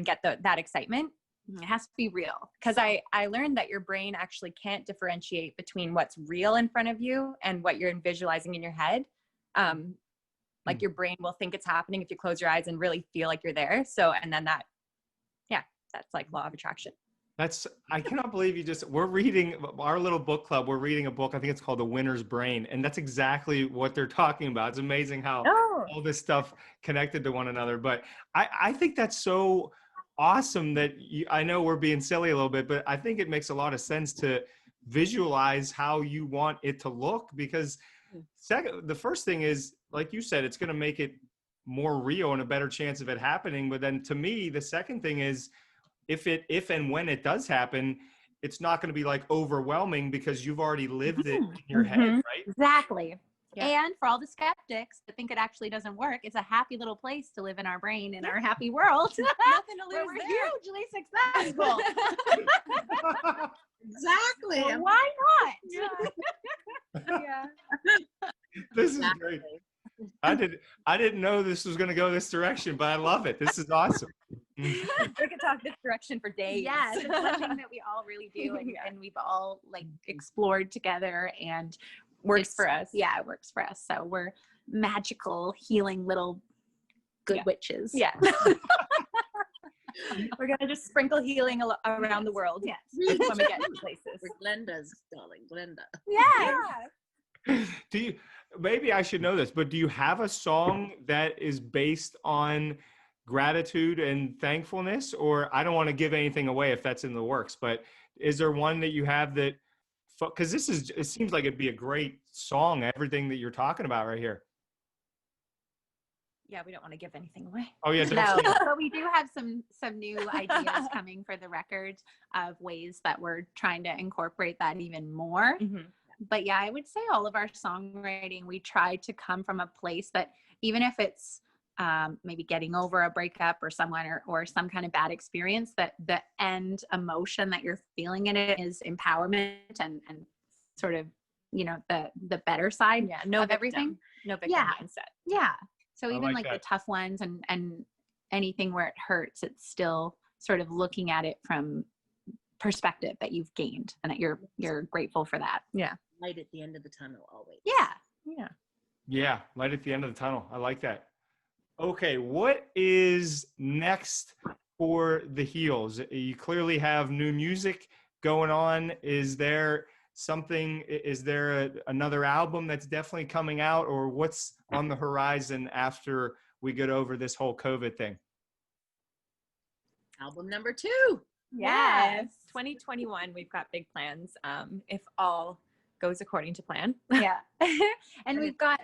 get that excitement. It has to be real. Because I learned that your brain actually can't differentiate between what's real in front of you and what you're visualizing in your head. Like your brain will think it's happening if you close your eyes and really feel like you're there. So, and then that's like law of attraction. I cannot believe we're reading our little book club. We're reading a book. I think it's called The Winner's Brain. And that's exactly what they're talking about. It's amazing how all this stuff connected to one another. But I think that's so awesome that I know we're being silly a little bit, but I think it makes a lot of sense to visualize how you want it to look, because the first thing is, like you said, it's going to make it more real and a better chance of it happening. But then to me, the second thing is, if and when it does happen, it's not going to be like overwhelming because you've already lived it in your head, right? Exactly. Yeah. And for all the skeptics that think it actually doesn't work, it's a happy little place to live in our brain, in our happy world. Nothing to where lose we're there. hugely successful. exactly. Well, why not? Yeah. This is great. I didn't know this was going to go this direction, but I love it. This is awesome. We could talk this direction for days. Yes, it's something that we all really do, and we've all like explored together, and Works for us. Yeah, it works for us. So we're magical, healing little good witches. Yeah. We're gonna just sprinkle healing around the world. Yes. When we get to places. We're Glenda's, darling, Glenda. Yeah. Do you? Maybe I should know this, but do you have a song that is based on gratitude and thankfulness? Or I don't want to give anything away if that's in the works, but is there one that you have that? Because it seems like it'd be a great song, everything that you're talking about right here. Yeah, we don't want to give anything away. Oh yeah, No, but we do have some new ideas coming for the record of ways that we're trying to incorporate that even more. But yeah, I would say all of our songwriting, we try to come from a place that, even if it's maybe getting over a breakup or someone or some kind of bad experience, that the end emotion that you're feeling in it is empowerment and sort of, the better side of everything. No victim mindset. Yeah. So even like that. the tough ones and anything where it hurts, it's still sort of looking at it from perspective that you've gained and that you're grateful for that. Yeah. Light at the end of the tunnel always. Yeah. Yeah. Yeah, light at the end of the tunnel. I like that. Okay, what is next for the Heels? You clearly have new music going on. Is there another album that's definitely coming out, or what's on the horizon after we get over this whole COVID thing? Album number 2. Yes. 2021, we've got big plans, if all goes according to plan. Yeah. And we've got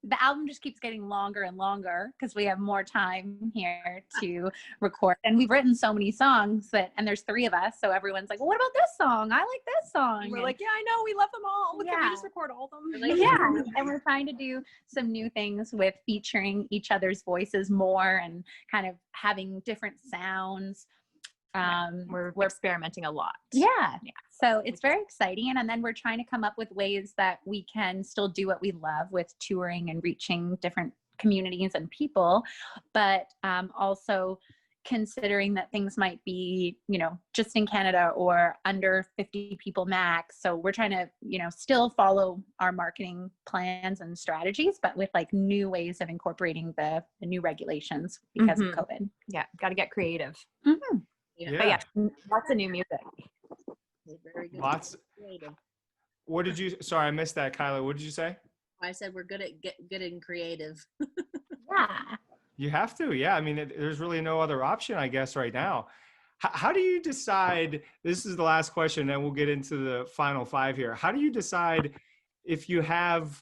the album just keeps getting longer and longer because we have more time here to record. And we've written so many songs and there's 3 of us. So everyone's like, well, what about this song? I like this song. And we're like, yeah, I know. We love them all. Can we just record all of them? Like, Yeah. And we're trying to do some new things with featuring each other's voices more and kind of having different sounds. We're experimenting a lot. Yeah. So it's very exciting. And then we're trying to come up with ways that we can still do what we love with touring and reaching different communities and people, but also considering that things might be, just in Canada or under 50 people max. So we're trying to, still follow our marketing plans and strategies, but with like new ways of incorporating the new regulations because of COVID. Yeah. Got to get creative. Mm-hmm. Yeah. But yeah, lots of new music. Very good. Lots. Creative. What did you? Sorry, I missed that, Kyla. What did you say? I said we're good at getting creative. Yeah. You have to. Yeah. I mean, there's really no other option, I guess, right now. How do you decide? This is the last question, and we'll get into the final 5 here. How do you decide if you have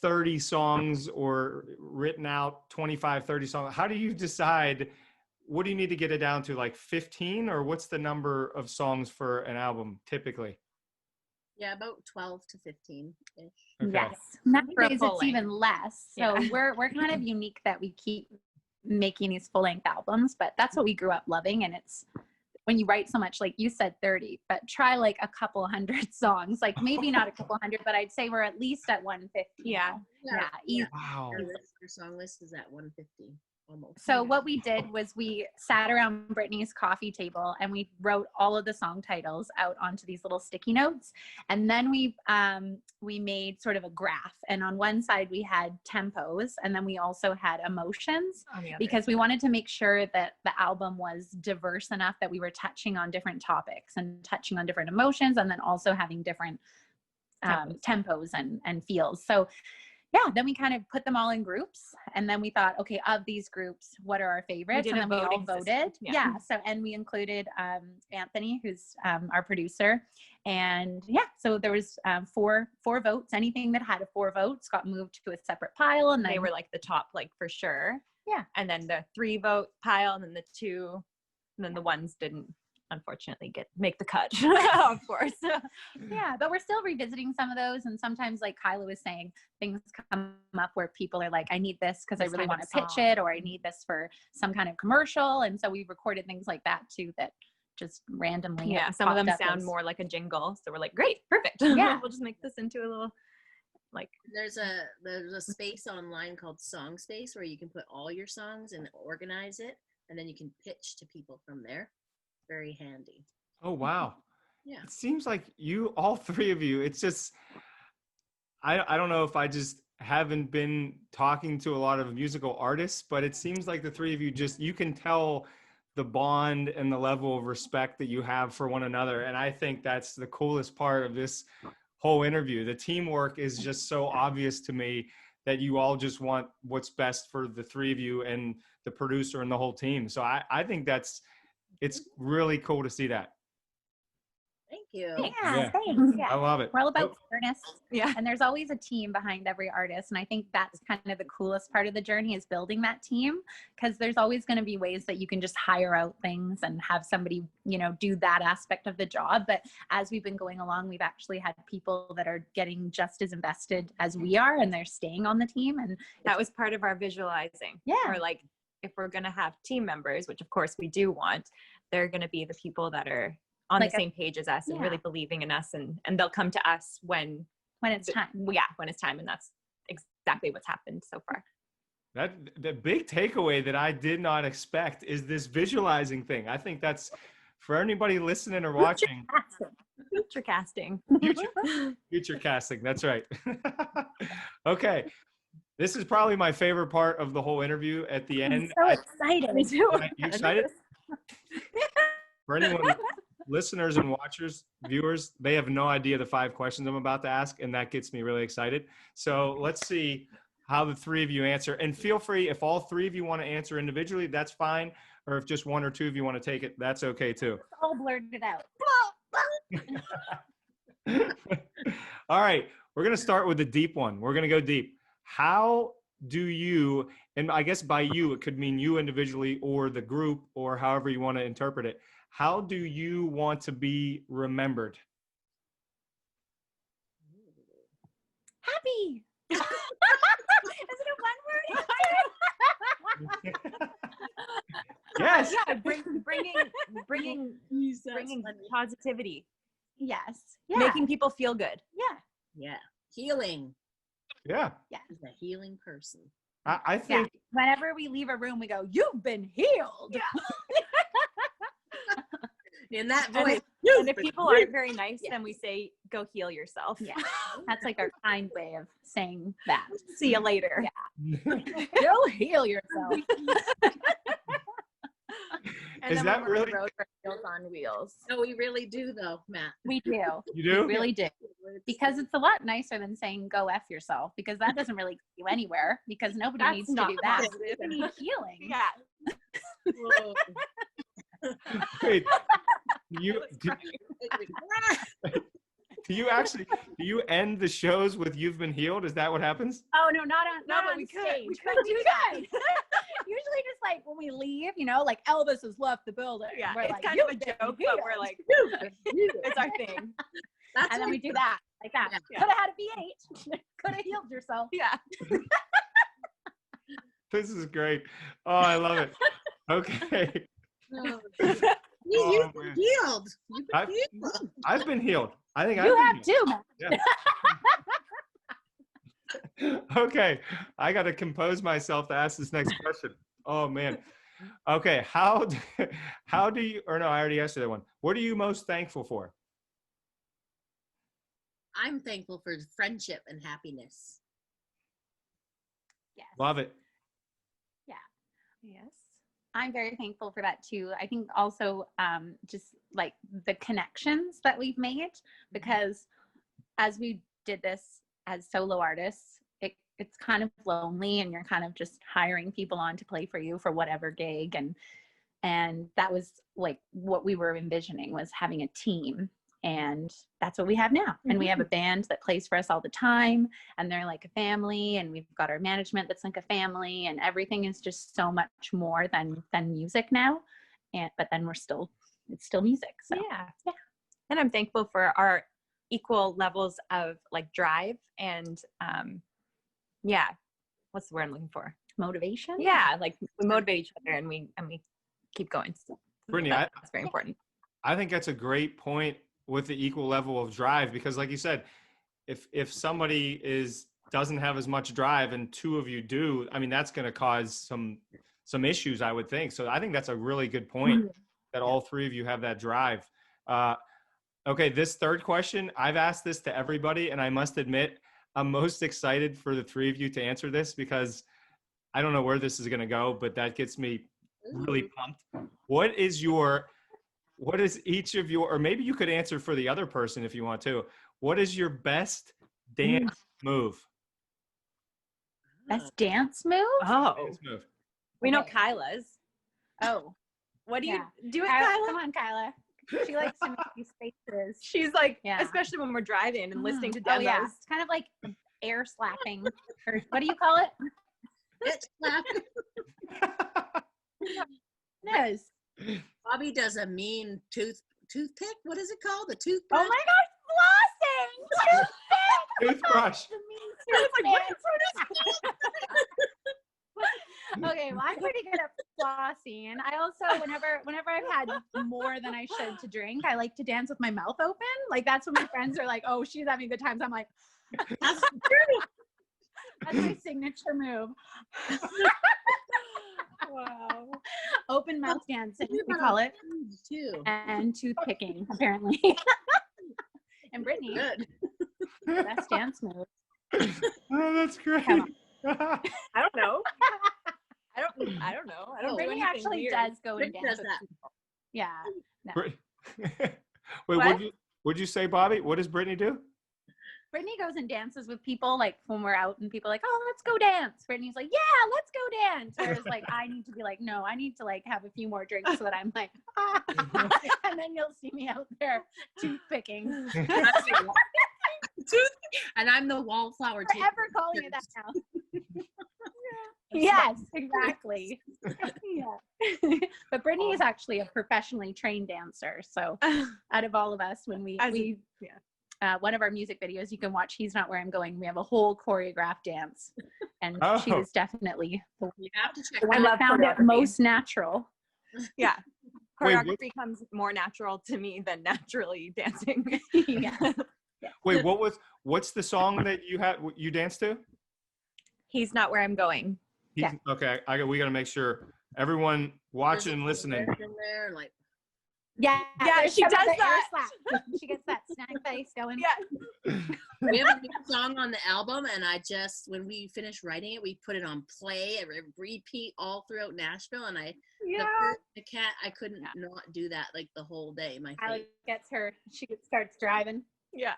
30 songs or written out 25, 30 songs? How do you decide? What do you need to get it down to, like 15, or what's the number of songs for an album typically? Yeah, about 12 to 15-ish. Okay. Yes. Nowadays full it's length. even less. So Yeah. we're kind of unique that we keep making these full-length albums, but that's what we grew up loving. And it's when you write so much, like you said 30, but try like a couple hundred songs, like maybe not a couple hundred, but I'd say we're at least at 150. Yeah. Yeah. Wow. Your song list is at 150 almost. So what we did was we sat around Brittany's coffee table and we wrote all of the song titles out onto these little sticky notes. And then we made sort of a graph. And on one side we had tempos, and then we also had emotions, because we wanted to make sure that the album was diverse enough that we were touching on different topics and touching on different emotions, and then also having different tempos and feels. So yeah, then we kind of put them all in groups, and then we thought, okay, of these groups, what are our favorites? And then we all voted. Yeah. So, and we included Anthony, who's our producer, and so there was 4 votes. Anything that had 4 votes got moved to a separate pile, and They were like the top, like for sure. Yeah. And then the 3 vote pile, and then the 2, and then the ones didn't unfortunately make the cut. Of course. Yeah, but we're still revisiting some of those, and sometimes, like Kyla was saying, things come up where people are like, I need this because I really want to pitch it, or I need this for some kind of commercial, and so we've recorded things like that too that just randomly some of them sound more like a jingle, so we're like, great, perfect. Yeah. We'll just make this into a little, like, there's a space online called Song Space where you can put all your songs and organize it, and then you can pitch to people from there. Very handy. Oh, wow. Yeah. It seems like all 3 of you, it's just, I don't know if I just haven't been talking to a lot of musical artists, but it seems like the 3 of you you can tell the bond and the level of respect that you have for one another. And I think that's the coolest part of this whole interview. The teamwork is just so obvious to me, that you all just want what's best for the 3 of you and the producer and the whole team. So I think it's really cool to see that. Thank you. Yeah, thanks. Yeah. I love it. We're all about fairness. Yeah. And there's always a team behind every artist. And I think that's kind of the coolest part of the journey, is building that team, because there's always going to be ways that you can just hire out things and have somebody, do that aspect of the job. But as we've been going along, we've actually had people that are getting just as invested as we are, and they're staying on the team. And that was part of our visualizing. Yeah. Or like, if we're going to have team members, which of course we do want, they're going to be the people that are on the same page as us and really believing in us, and they'll come to us when it's time. Yeah, when it's time. And that's exactly what's happened so far. The big takeaway that I did not expect is this visualizing thing. I think that's, for anybody listening or watching, Future casting. Future casting. That's right. Okay. This is probably my favorite part of the whole interview at the end. So excited. Me too. You excited? For anyone, listeners and watchers, viewers, they have no idea the 5 questions I'm about to ask, and that gets me really excited. So let's see how the 3 of you answer. And feel free, if all 3 of you want to answer individually, that's fine. Or if just 1 or 2 of you want to take it, that's okay too. All blurted it out. All right, we're going to start with the deep one. We're going to go deep. How do you, and I guess by you, it could mean you individually or the group or however you want to interpret it. How do you want to be remembered? Happy. Is it a 1 word? Yes. Yeah, bringing positivity. Yes. Yeah. Making people feel good. Yeah. Healing. Yeah. He's a healing person. I think Whenever we leave a room, we go, "You've been healed." Yeah. In that voice. And if people aren't very nice, then we say, "Go heal yourself." Yeah. That's like our kind way of saying that. See you later. Yeah. Go heal yourself. And Is then that when we're on the really- road, we're Meals on Wheels? No, we really do though, Matt. We do. you do? We really do. Because it's a lot nicer than saying go F yourself, because that doesn't really get you anywhere, because nobody That's needs to not do that. positive. We need healing. Yeah. Whoa. Wait, do you end the shows with "You've been healed"? Is that what happens? Oh no, not but on we could. stage. We but could we do that. could. Usually just like when we leave, like Elvis has left the building. Yeah, We're it's like, kind of a "You've been joke, but healed." we're like, it's our thing. That's And then what we do that, like that. Yeah. Could have had a B8. Could have healed yourself. Yeah. This is great. Oh, I love it. Okay. Oh, Oh, you've man. been healed. You've been I've- healed. I've been healed. I think You I've have too, Matt. been healed. Okay. I got to compose myself to ask this next question. Oh, man. Okay. How do you, or no, I already asked you that one. What are you most thankful for? I'm thankful for friendship and happiness. Yes. Love it. Yes. I'm very thankful for that too. I think also just like the connections that we've made, because as we did this as solo artists, it's kind of lonely, and you're kind of just hiring people on to play for you for whatever gig, and that was like what we were envisioning, was having a team. And that's what we have now. And we have a band that plays for us all the time, and they're like a family, and we've got our management that's like a family, and everything is just so much more than music now. But then it's still music. So Yeah. And I'm thankful for our equal levels of like drive and what's the word I'm looking for? motivation. Yeah, like we motivate each other and we keep going. So Brittany, that's very important. I think that's a great point with the equal level of drive, because like you said, if somebody doesn't have as much drive and 2 of you do, I mean, that's going to cause some issues, I would think. So I think that's a really good point, that all 3 of you have that drive. Okay, this third question, I've asked this to everybody, and I must admit, I'm most excited for the 3 of you to answer this, because I don't know where this is going to go, but that gets me really pumped. What is each of your, or maybe you could answer for the other person if you want to. What is your best dance move? Best dance move? Oh, Dance move. we know Okay. Kyla's. Oh, What do Yeah. you do it, Kyla, Kyla? come on, Kyla. She likes to make these faces. She's like, Yeah. especially when we're driving and listening to Oh demos. yeah, it's kind of like air slapping, or what do you call it? It's clapping. It is. Bobby does a mean toothpick. What is it called? The toothpick? Oh my gosh, flossing! Toothbrush. Okay, well, I'm pretty good at flossing. I also, whenever I've had more than I should to drink, I like to dance with my mouth open. Like that's when my friends are like, "Oh, she's having good times." I'm like, That's "That's my signature move." Wow. Open mouth dancing, we call it, too. and tooth picking, apparently. Brittany. Good. Best dance move. Oh, that's great. Come on. I don't know. I don't know. I don't do Brittany anything actually weird. does go and Brittany dance does with that. people. Yeah. No. Wait, What? what'd you say, Bobby? What does Brittany do? Brittany goes and dances with people, like when we're out and people are like, oh, let's go dance. Brittany's like, yeah, let's go dance. Whereas like I need to be like, no, I need to like have a few more drinks so that I'm like, ah. And then you'll see me out there toothpicking. And I'm the wallflower taker. Forever calling it that now. Yes, exactly. Yeah. But Brittany is actually a professionally trained dancer. So out of all of us, when we one of our music videos you can watch, He's Not Where I'm Going, we have a whole choreographed dance. And she was definitely the You have to check one that found it most natural. Yeah. Wait, Choreography comes more natural to me than naturally dancing. Yeah. Wait, what's the song that you danced to? He's Not Where I'm Going. Yeah. Okay, we got to make sure everyone watching and listening. in there, like, Yeah, she does that. She gets that snack face going. Yeah. we have a new song on the album, and when we finished writing it, we put it on play and repeat all throughout Nashville. And the cat, I couldn't not do that like the whole day. My Alex face. gets her. She starts driving. Yeah.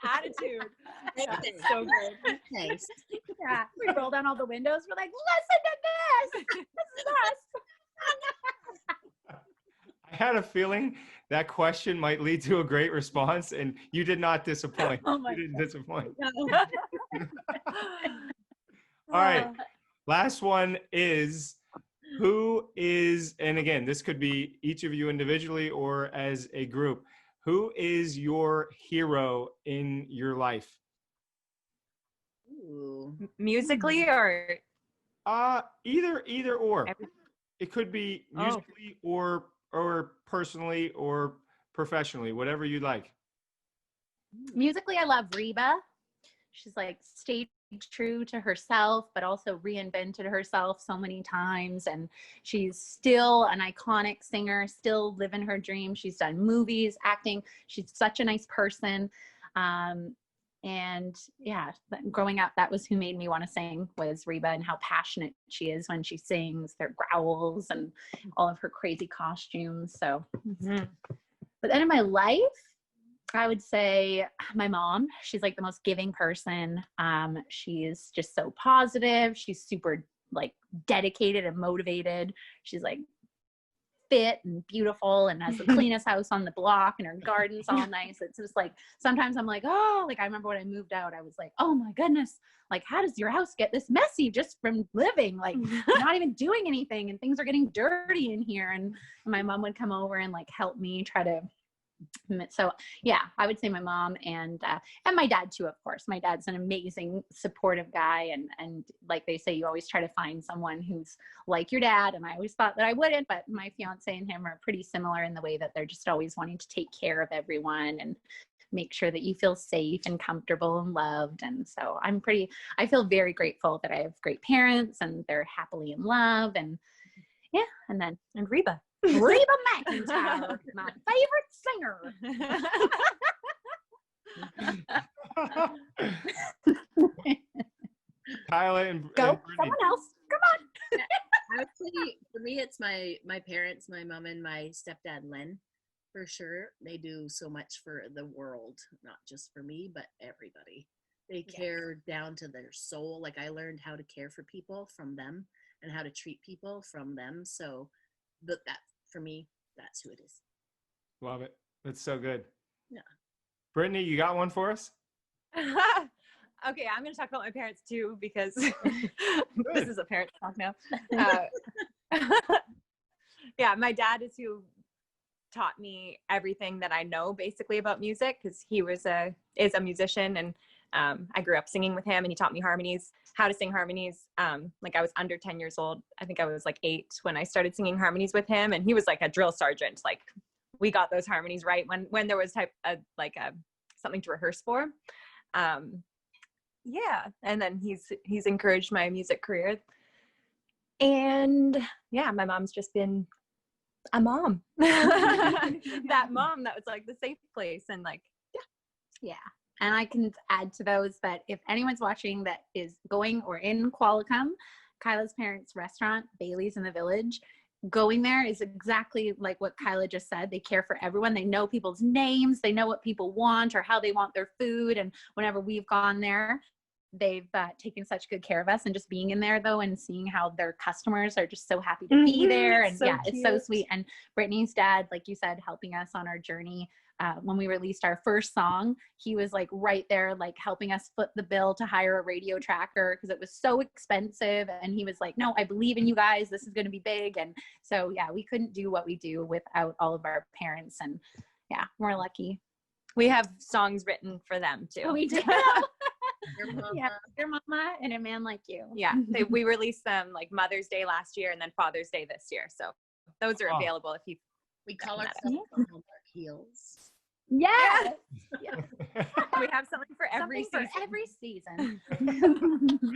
Attitude. That's so good. Taste. Yeah, we roll down all the windows. We're like, listen to this. This is us. I had a feeling that question might lead to a great response, and you did not disappoint. Oh my You didn't disappoint. No. All right. Last one is who is, and again, this could be each of you individually or as a group. Who is your hero in your life? Ooh. Musically or Either or. It could be musically or personally or professionally, whatever you like. Musically, I love Reba. She's like stayed true to herself, but also reinvented herself so many times. And she's still an iconic singer, still living her dream. She's done movies, acting. She's such a nice person. And yeah, growing up, that was who made me want to sing, was Reba, and how passionate she is when she sings, their growls and all of her crazy costumes. So, But then in my life, I would say my mom. She's like the most giving person. She's just so positive. She's super like dedicated and motivated. She's like fit and beautiful and has the cleanest house on the block, and her garden's all nice. It's just like, sometimes I'm like, oh, like I remember when I moved out, I was like, oh my goodness, like how does your house get this messy just from living? Like you're not even doing anything and things are getting dirty in here. And my mom would come over and like help me try to. So yeah, I would say my mom and my dad too, of course. My dad's an amazing, supportive guy, and like they say, you always try to find someone who's like your dad. And I always thought that I wouldn't, but my fiance and him are pretty similar in the way that they're just always wanting to take care of everyone and make sure that you feel safe and comfortable and loved. And so I feel very grateful that I have great parents and they're happily in love. And yeah, and Reba. Reba McEntire, my favorite singer. Kyla and Go, Brittany. someone else. Come on. I would say for me, it's my parents, my mom and my stepdad, Len, for sure. They do so much for the world, not just for me, but everybody. They care down to their soul. Like I learned how to care for people from them and how to treat people from them. So that for me, that's who it is. Love it. That's so good. Yeah. Brittany, you got one for us? Okay, I'm going to talk about my parents too, because this is a parent talk now. Yeah, my dad is who taught me everything that I know basically about music, because he is a musician, and I grew up singing with him, and he taught me harmonies, how to sing harmonies. Like I was under 10 years old. I think I was like 8 when I started singing harmonies with him, and he was like a drill sergeant. Like we got those harmonies right when there was something to rehearse for. Yeah, and then he's encouraged my music career. And yeah, my mom's just been a mom. That mom that was like the safe place, and like, Yeah. And I can add to those that if anyone's watching that is going or in Qualicum, Kyla's parents' restaurant, Bailey's in the Village, going there is exactly like what Kyla just said. They care for everyone. They know people's names. They know what people want or how they want their food. And whenever we've gone there, they've taken such good care of us. And just being in there though and seeing how their customers are just so happy to be there. And so it's so cute. sweet. And Brittany's dad, like you said, helping us on our journey. When we released our first song, he was like right there, like helping us foot the bill to hire a radio tracker because it was so expensive. And he was like, no, I believe in you guys. This is going to be big. And so, yeah, we couldn't do what we do without all of our parents. And yeah, we're lucky. We have songs written for them too. Oh, we do. Your mama. Yeah, your mama and a man like you. Yeah, we released them like Mother's Day last year and then Father's Day this year. So those are Oh. available if you. We call That ourselves the Hallmark heels. Yes. We have something for every Something season. for every season.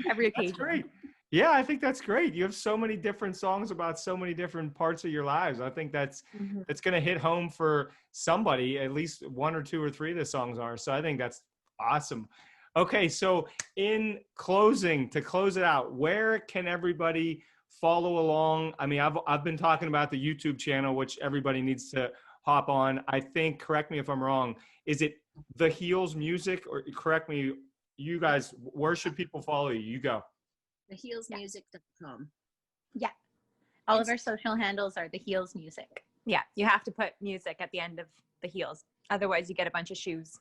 Every That's occasion. great. Yeah, I think that's great. You have so many different songs about so many different parts of your lives. I think that's going to hit home for somebody. At least one or two or three of the songs are. So I think that's awesome. Okay, so in closing, to close it out, where can everybody follow along? I mean, I've been talking about the YouTube channel, which everybody needs to hop on. I think, correct me if I'm wrong, is it The Heels Music, or correct me, you guys, where should people follow you? You go. Theheelsmusic.com. Yeah. All of our social handles are The Heels Music. Yeah, you have to put music at the end of the heels. Otherwise, you get a bunch of shoes.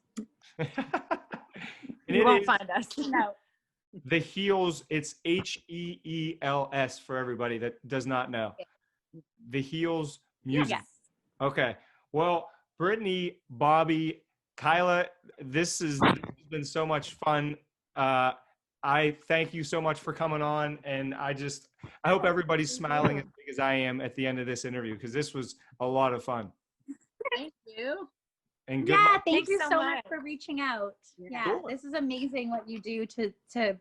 And You it won't is find us. No. The Heels. It's HEELS for everybody that does not know. The Heels Music. Yes. Okay. Well, Brittany, Bobby, Kyla, this has been so much fun. I thank you so much for coming on. And I hope everybody's smiling as big as I am at the end of this interview, because this was a lot of fun. Thank you. And good Yeah, luck. thank Thanks you so so much much. for reaching out. Yeah, Sure. this is amazing what you do to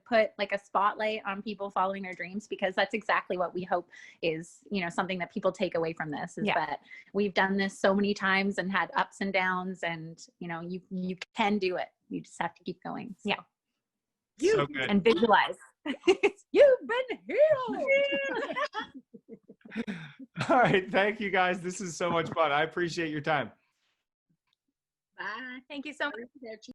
put like a spotlight on people following their dreams, because that's exactly what we hope is, something that people take away from this is that we've done this so many times and had ups and downs, and you can do it. You just have to keep going. So. Yeah. So good. And visualize. You've been healed. All right. Thank you, guys. This is so much fun. I appreciate your time. Bye. Thank you so much.